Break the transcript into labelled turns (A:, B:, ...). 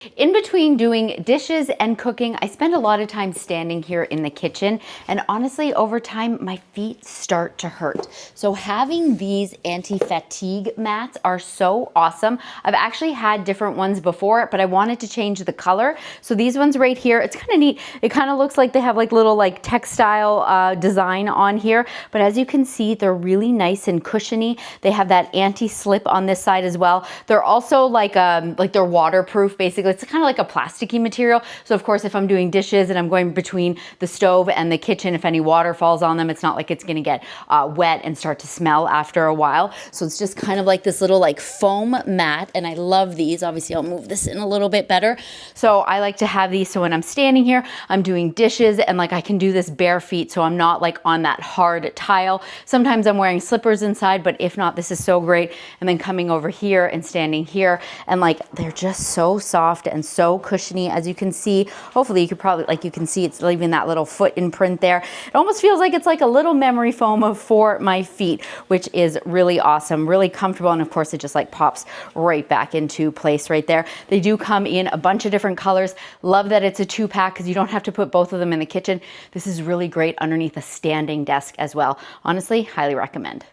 A: In between doing dishes and cooking, I spend a lot of time standing here in the kitchen, and honestly, over time, my feet start to hurt. So having these anti-fatigue mats are so awesome. I've actually had different ones before, but I wanted to change the color. So these ones right here, it's kind of neat. It kind of looks like they have like little like textile design on here, but as you can see, they're really nice and cushiony. They have that anti-slip on this side as well. They're also like they're waterproof, basically. It's kind of like a plasticky material. So of course, if I'm doing dishes and I'm going between the stove and the kitchen, if any water falls on them, it's not like it's gonna get wet and start to smell after a while. So it's just kind of like this little like foam mat, and I love these. Obviously, I'll move this in a little bit better. So I like to have these so when I'm standing here, I'm doing dishes and like I can do this bare feet, so I'm not like on that hard tile. Sometimes I'm wearing slippers inside, but if not, this is so great. And then coming over here and standing here, and like they're just so soft and so cushiony. As you can see, hopefully you could probably, like you can see it's leaving that little foot imprint there. It almost feels like it's like a little memory foam for my feet, which is really awesome, really comfortable. And of course it just like pops right back into place right there. They do come in a bunch of different colors. Love that it's a 2-pack because you don't have to put both of them in the kitchen. This is really great underneath a standing desk as well. Honestly, highly recommend.